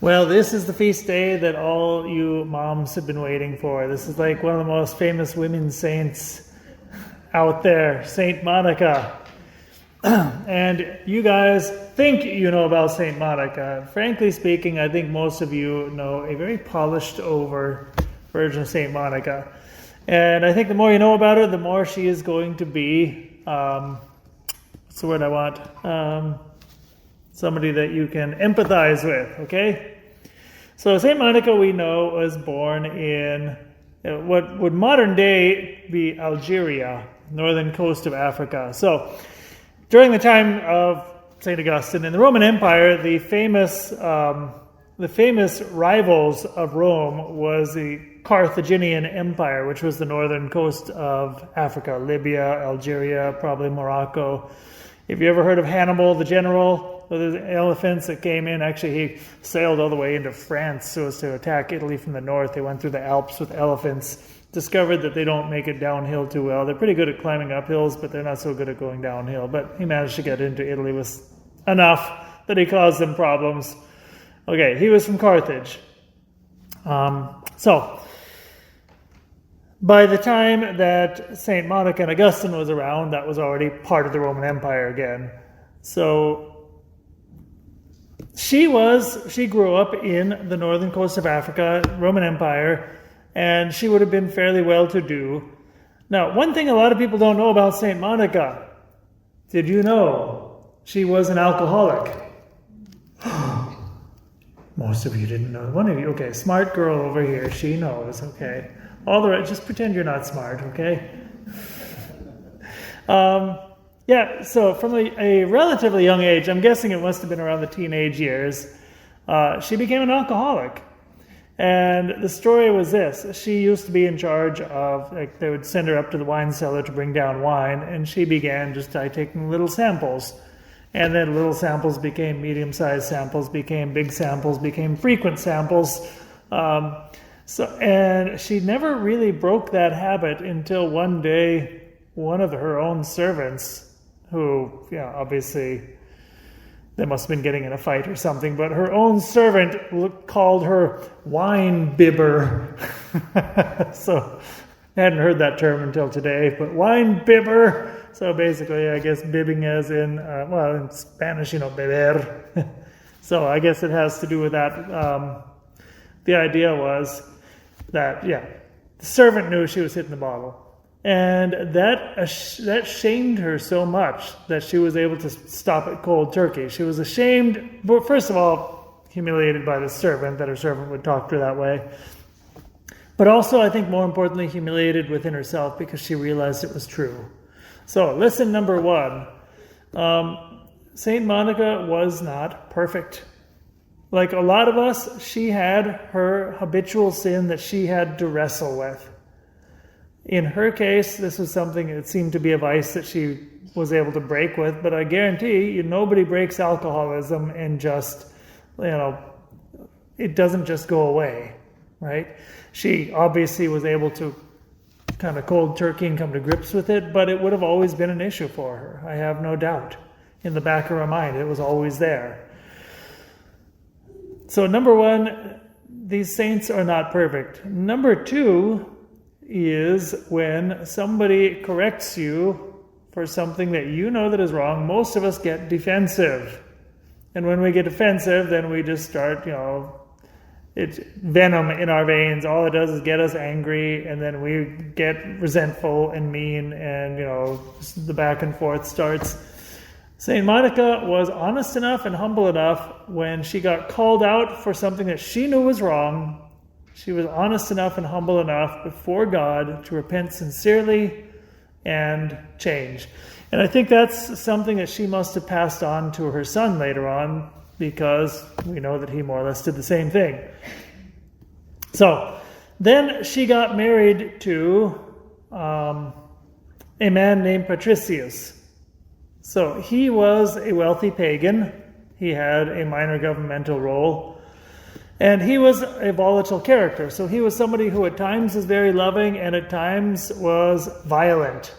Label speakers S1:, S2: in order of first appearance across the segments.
S1: Well, this is the feast day that all you moms have been waiting for. This is like one of the most famous women saints out there, Saint Monica. And you guys think you know about Saint Monica. Frankly speaking, I think most of you know a very polished over version of Saint Monica. And I think the more you know about her, the more she is going to be, what's the word I want? Somebody that you can empathize with, okay? So Saint Monica, we know, was born in what would modern day be Algeria, northern coast of Africa. So during the time of St. Augustine in the Roman Empire, the famous rivals of Rome was the Carthaginian Empire, which was the northern coast of Africa, Libya, Algeria, probably Morocco. Have you ever heard of Hannibal, the general? The elephants that came in, actually he sailed all the way into France so as to attack Italy from the north. They went through the Alps with elephants, discovered that they don't make it downhill too well. They're pretty good at climbing up hills, but they're not so good at going downhill. But he managed to get into Italy with enough that he caused them problems. Okay, he was from Carthage. So by the time that St. Monica and Augustine was around, that was already part of the Roman Empire again. So she grew up in the northern coast of Africa, Roman Empire, and she would have been fairly well-to-do. Now, one thing a lot of people don't know about St. Monica, did you know she was an alcoholic? Most of you didn't know. One of you, okay, smart girl over here, she knows, okay. All the rest, just pretend you're not smart, okay? Yeah, so from a relatively young age, I'm guessing it must have been around the teenage years, she became an alcoholic. And the story was this. She used to be in charge of, like, they would send her up to the wine cellar to bring down wine, and she began just by taking little samples. And then little samples became medium-sized samples, became big samples, became frequent samples. And she never really broke that habit until one day, one of her own servants, who, obviously they must have been getting in a fight or something, but her own servant called her wine bibber. So I hadn't heard that term until today, but wine bibber. So basically, I guess bibbing as in, in Spanish, beber. So I guess it has to do with that. The idea was that, the servant knew she was hitting the bottle. And that shamed her so much that she was able to stop it cold turkey. She was ashamed, but first of all, humiliated by the servant, that her servant would talk to her that way. But also, I think more importantly, humiliated within herself because she realized it was true. So, lesson number one, Saint Monica was not perfect. Like a lot of us, she had her habitual sin that she had to wrestle with. In her case, this was something that seemed to be a vice that she was able to break with, but I guarantee you, nobody breaks alcoholism and just, it doesn't just go away, right? She obviously was able to kind of cold turkey and come to grips with it, but it would have always been an issue for her. I have no doubt. In the back of her mind, it was always there. So number one, these saints are not perfect. Number two is when somebody corrects you for something that you know that is wrong, most of us get defensive. And when we get defensive, then we just start, it's venom in our veins. All it does is get us angry, and then we get resentful and mean, and, the back and forth starts. St. Monica was honest enough and humble enough when she got called out for something that she knew was wrong. She was honest enough and humble enough before God to repent sincerely and change. And I think that's something that she must have passed on to her son later on, because we know that he more or less did the same thing. So then she got married to a man named Patricius. So he was a wealthy pagan. He had a minor governmental role. And he was a volatile character. So he was somebody who at times was very loving and at times was violent.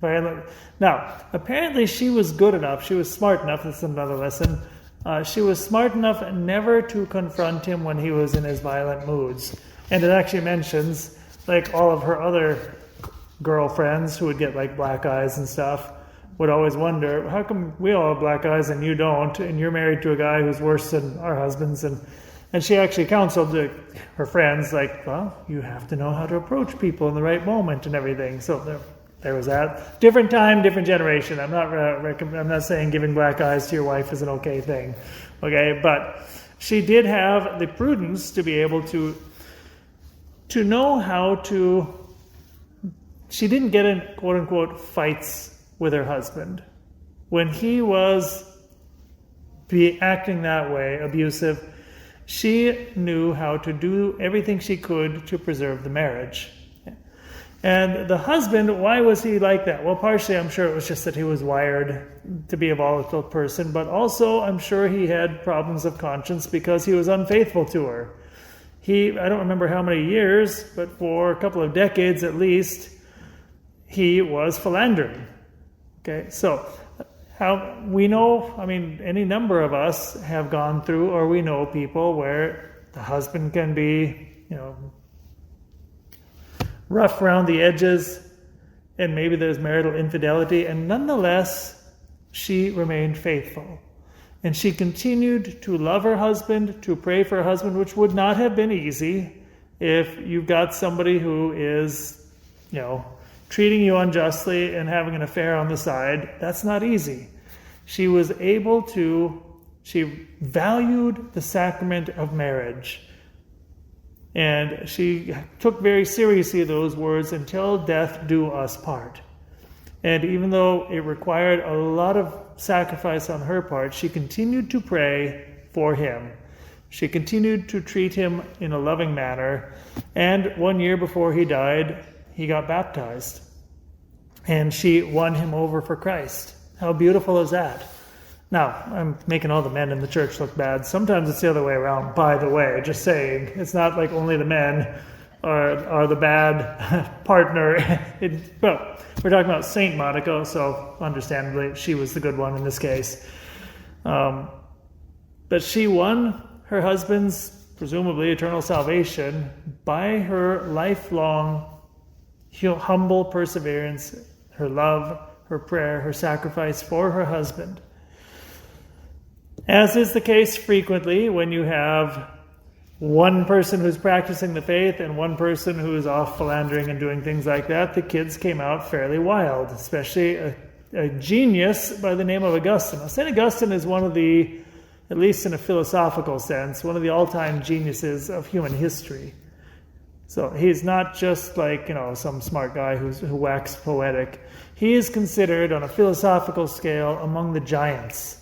S1: Now, apparently she was good enough, she was smart enough, this is another lesson, She was smart enough never to confront him when he was in his violent moods. And it actually mentions, like, all of her other girlfriends who would get, like, black eyes and stuff would always wonder, how come we all have black eyes and you don't, and you're married to a guy who's worse than our husbands? And she actually counseled her friends, like, well, you have to know how to approach people in the right moment and everything. So there was that. Different time, different generation. I'm not saying giving black eyes to your wife is an okay thing, okay? But she did have the prudence to be able to know how to. She didn't get in quote unquote fights with her husband when he was acting that way, abusive. She knew how to do everything she could to preserve the marriage. And the husband, why was he like that? Well, partially I'm sure it was just that he was wired to be a volatile person, but also I'm sure he had problems of conscience because he was unfaithful to her. I don't remember how many years, but for a couple of decades at least, he was philandering. Okay, so how we know, any number of us have gone through, or we know people where the husband can be, rough around the edges, and maybe there's marital infidelity, and nonetheless, she remained faithful. And she continued to love her husband, to pray for her husband, which would not have been easy if you've got somebody who is, treating you unjustly and having an affair on the side. That's not easy. She valued the sacrament of marriage. And she took very seriously those words, until death do us part. And even though it required a lot of sacrifice on her part, she continued to pray for him. She continued to treat him in a loving manner. And 1 year before he died, he got baptized. And she won him over for Christ. How beautiful is that? Now, I'm making all the men in the church look bad. Sometimes it's the other way around, by the way, just saying. It's not like only the men are the bad partner. Well, we're talking about Saint Monica, so understandably she was the good one in this case. But she won her husband's, presumably, eternal salvation by her lifelong humble perseverance, her love, her prayer, her sacrifice for her husband. As is the case frequently when you have one person who's practicing the faith and one person who is off philandering and doing things like that, the kids came out fairly wild, especially a genius by the name of Augustine. Now, St. Augustine is one of the, at least in a philosophical sense, one of the all-time geniuses of human history. So he's not just like, some smart guy who waxed poetic. He is considered on a philosophical scale among the giants.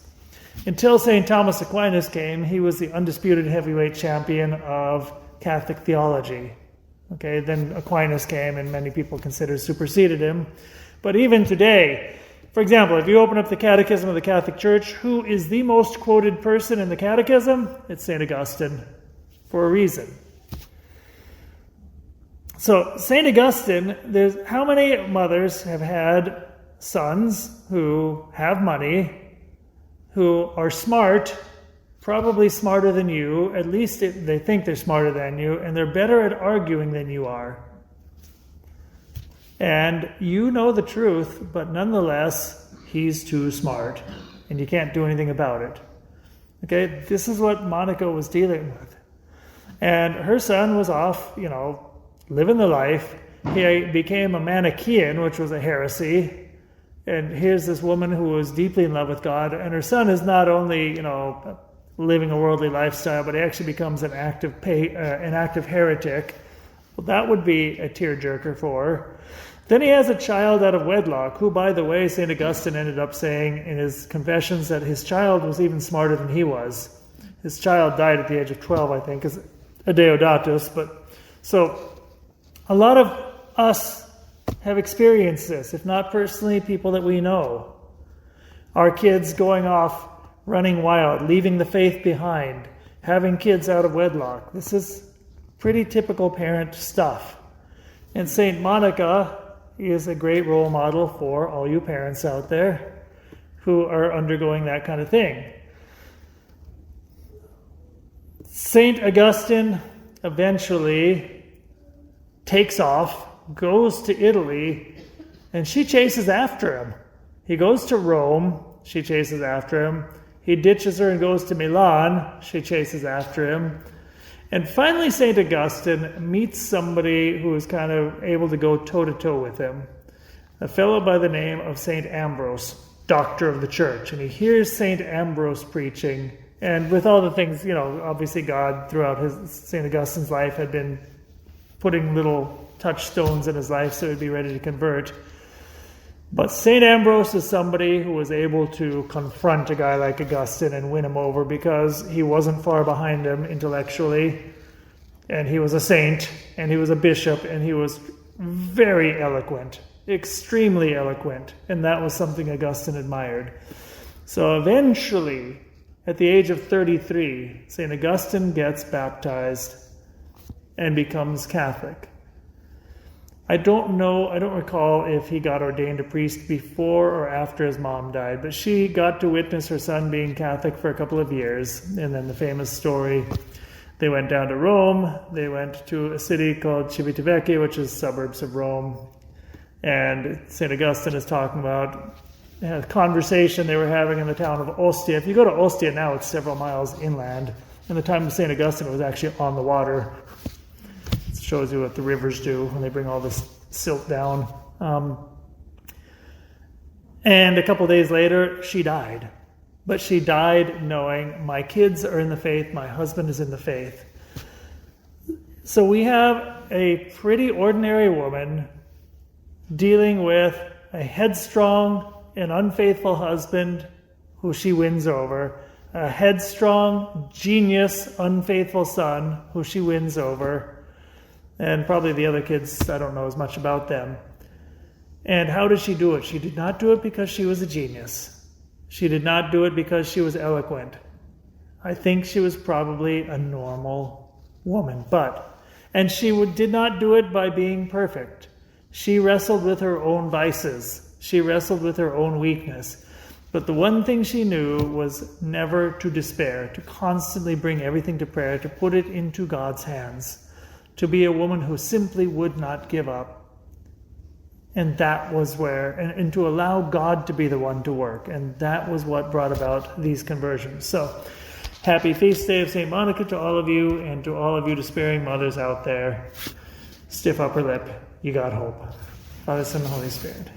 S1: Until St. Thomas Aquinas came, he was the undisputed heavyweight champion of Catholic theology. Okay, then Aquinas came and many people superseded him. But even today, for example, if you open up the Catechism of the Catholic Church, who is the most quoted person in the Catechism? It's St. Augustine, for a reason. So, St. Augustine, how many mothers have had sons who have money, who are smart, probably smarter than you, at least they think they're smarter than you, and they're better at arguing than you are. And you know the truth, but nonetheless, he's too smart, and you can't do anything about it. Okay, this is what Monica was dealing with. And her son was off, living the life. He became a Manichaean, which was a heresy. And here's this woman who was deeply in love with God, and her son is not only, living a worldly lifestyle, but he actually becomes an active heretic. Well, that would be a tearjerker for her. Then he has a child out of wedlock, who, by the way, St. Augustine ended up saying in his Confessions that his child was even smarter than he was. His child died at the age of 12, I think, as a Deodatus. So a lot of us have experienced this, if not personally, people that we know. Our kids going off, running wild, leaving the faith behind, having kids out of wedlock. This is pretty typical parent stuff. And St. Monica is a great role model for all you parents out there who are undergoing that kind of thing. St. Augustine eventually takes off, goes to Italy, and she chases after him. He goes to Rome, she chases after him. He ditches her and goes to Milan, she chases after him. And finally, St. Augustine meets somebody who is kind of able to go toe-to-toe with him, a fellow by the name of St. Ambrose, doctor of the church. And he hears St. Ambrose preaching, and with all the things, obviously God, throughout St. Augustine's life, had been putting little touchstones in his life so he'd be ready to convert. But St. Ambrose is somebody who was able to confront a guy like Augustine and win him over because he wasn't far behind him intellectually, and he was a saint, and he was a bishop, and he was very eloquent, extremely eloquent, and that was something Augustine admired. So eventually, at the age of 33, St. Augustine gets baptized and becomes Catholic. I don't recall if he got ordained a priest before or after his mom died, but she got to witness her son being Catholic for a couple of years. And then the famous story, they went down to Rome, they went to a city called Civitavecchia, which is suburbs of Rome. And St. Augustine is talking about a conversation they were having in the town of Ostia. If you go to Ostia now, it's several miles inland. In the time of St. Augustine, it was actually on the water. Shows you what the rivers do when they bring all this silt down. And a couple days later, she died. But she died knowing my kids are in the faith, my husband is in the faith. So we have a pretty ordinary woman dealing with a headstrong and unfaithful husband who she wins over, a headstrong, genius, unfaithful son who she wins over, and probably the other kids, I don't know as much about them. And how did she do it? She did not do it because she was a genius. She did not do it because she was eloquent. I think she was probably a normal woman. And she did not do it by being perfect. She wrestled with her own vices. She wrestled with her own weakness. But the one thing she knew was never to despair, to constantly bring everything to prayer, to put it into God's hands. To be a woman who simply would not give up. And that was and to allow God to be the one to work. And that was what brought about these conversions. So, happy feast day of St. Monica to all of you, and to all of you despairing mothers out there. Stiff upper lip, you got hope. Father, Son, and Holy Spirit.